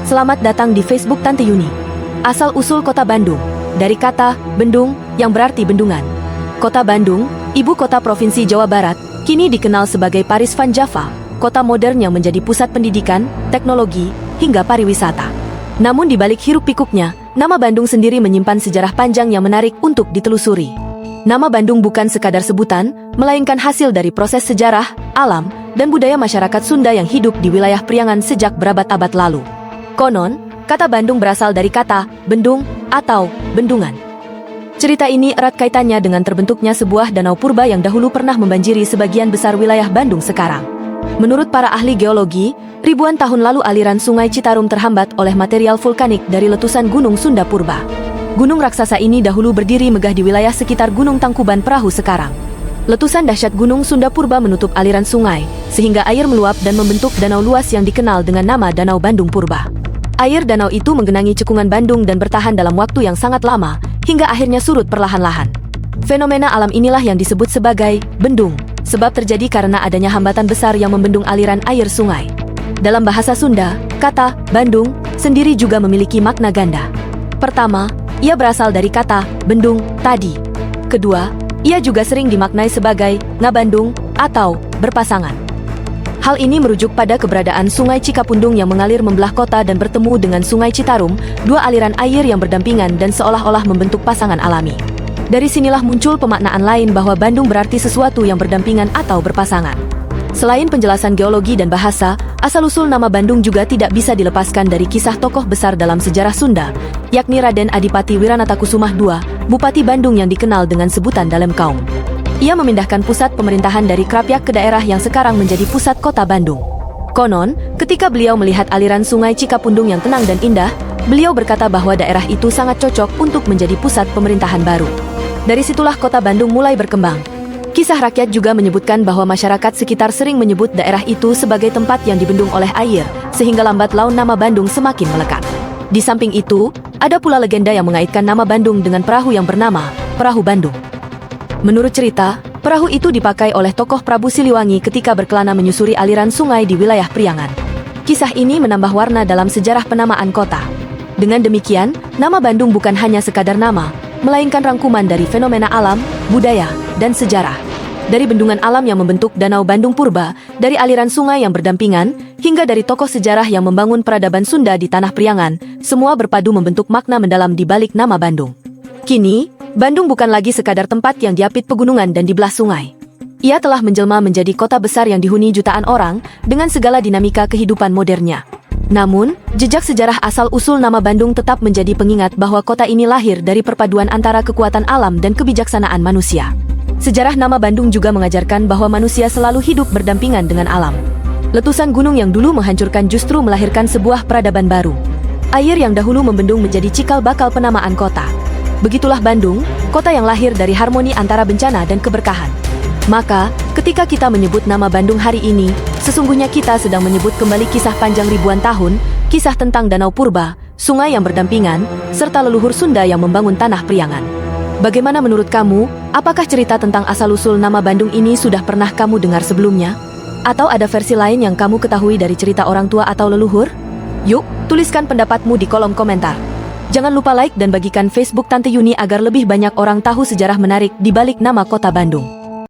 Selamat datang di Facebook Tante Yuni. Asal-usul Kota Bandung, dari kata bendung yang berarti bendungan. Kota Bandung, ibu kota Provinsi Jawa Barat, kini dikenal sebagai Paris Van Java, kota modern yang menjadi pusat pendidikan, teknologi, hingga pariwisata. Namun di balik hiruk-pikuknya, nama Bandung sendiri menyimpan sejarah panjang yang menarik untuk ditelusuri. Nama Bandung bukan sekadar sebutan, melainkan hasil dari proses sejarah, alam, dan budaya masyarakat Sunda yang hidup di wilayah Priangan sejak berabad-abad lalu. Konon, kata Bandung berasal dari kata bendung atau bendungan. Cerita ini erat kaitannya dengan terbentuknya sebuah danau purba yang dahulu pernah membanjiri sebagian besar wilayah Bandung sekarang. Menurut para ahli geologi, ribuan tahun lalu aliran sungai Citarum terhambat oleh material vulkanik dari letusan Gunung Sunda Purba. Gunung raksasa ini dahulu berdiri megah di wilayah sekitar Gunung Tangkuban Perahu sekarang. Letusan dahsyat Gunung Sunda Purba menutup aliran sungai, sehingga air meluap dan membentuk danau luas yang dikenal dengan nama Danau Bandung Purba. Air danau itu menggenangi cekungan Bandung dan bertahan dalam waktu yang sangat lama, hingga akhirnya surut perlahan-lahan. Fenomena alam inilah yang disebut sebagai bendung, sebab terjadi karena adanya hambatan besar yang membendung aliran air sungai. Dalam bahasa Sunda, kata Bandung sendiri juga memiliki makna ganda. Pertama, ia berasal dari kata bendung tadi. Kedua, ia juga sering dimaknai sebagai ngabandung atau berpasangan. Hal ini merujuk pada keberadaan Sungai Cikapundung yang mengalir membelah kota dan bertemu dengan Sungai Citarum, dua aliran air yang berdampingan dan seolah-olah membentuk pasangan alami. Dari sinilah muncul pemaknaan lain bahwa Bandung berarti sesuatu yang berdampingan atau berpasangan. Selain penjelasan geologi dan bahasa, asal-usul nama Bandung juga tidak bisa dilepaskan dari kisah tokoh besar dalam sejarah Sunda, yakni Raden Adipati Wiranatakusumah II, Bupati Bandung yang dikenal dengan sebutan Dalem Kaum. Ia memindahkan pusat pemerintahan dari Krapyak ke daerah yang sekarang menjadi pusat kota Bandung. Konon, ketika beliau melihat aliran sungai Cikapundung yang tenang dan indah, beliau berkata bahwa daerah itu sangat cocok untuk menjadi pusat pemerintahan baru. Dari situlah kota Bandung mulai berkembang. Kisah rakyat juga menyebutkan bahwa masyarakat sekitar sering menyebut daerah itu sebagai tempat yang dibendung oleh air, sehingga lambat laun nama Bandung semakin melekat. Di samping itu, ada pula legenda yang mengaitkan nama Bandung dengan perahu yang bernama Perahu Bandung. Menurut cerita, perahu itu dipakai oleh tokoh Prabu Siliwangi ketika berkelana menyusuri aliran sungai di wilayah Priangan. Kisah ini menambah warna dalam sejarah penamaan kota. Dengan demikian, nama Bandung bukan hanya sekadar nama, melainkan rangkuman dari fenomena alam, budaya, dan sejarah. Dari bendungan alam yang membentuk Danau Bandung Purba, dari aliran sungai yang berdampingan, hingga dari tokoh sejarah yang membangun peradaban Sunda di tanah Priangan, semua berpadu membentuk makna mendalam di balik nama Bandung. Kini, Bandung bukan lagi sekadar tempat yang diapit pegunungan dan dibelah sungai. Ia telah menjelma menjadi kota besar yang dihuni jutaan orang, dengan segala dinamika kehidupan modernnya. Namun, jejak sejarah asal-usul nama Bandung tetap menjadi pengingat bahwa kota ini lahir dari perpaduan antara kekuatan alam dan kebijaksanaan manusia. Sejarah nama Bandung juga mengajarkan bahwa manusia selalu hidup berdampingan dengan alam. Letusan gunung yang dulu menghancurkan justru melahirkan sebuah peradaban baru. Air yang dahulu membendung menjadi cikal bakal penamaan kota. Begitulah Bandung, kota yang lahir dari harmoni antara bencana dan keberkahan. Maka, ketika kita menyebut nama Bandung hari ini, sesungguhnya kita sedang menyebut kembali kisah panjang ribuan tahun, kisah tentang Danau Purba, sungai yang berdampingan, serta leluhur Sunda yang membangun tanah Priangan. Bagaimana menurut kamu, apakah cerita tentang asal-usul nama Bandung ini sudah pernah kamu dengar sebelumnya? Atau ada versi lain yang kamu ketahui dari cerita orang tua atau leluhur? Yuk, tuliskan pendapatmu di kolom komentar. Jangan lupa like dan bagikan Facebook Tante Yuni agar lebih banyak orang tahu sejarah menarik di balik nama kota Bandung.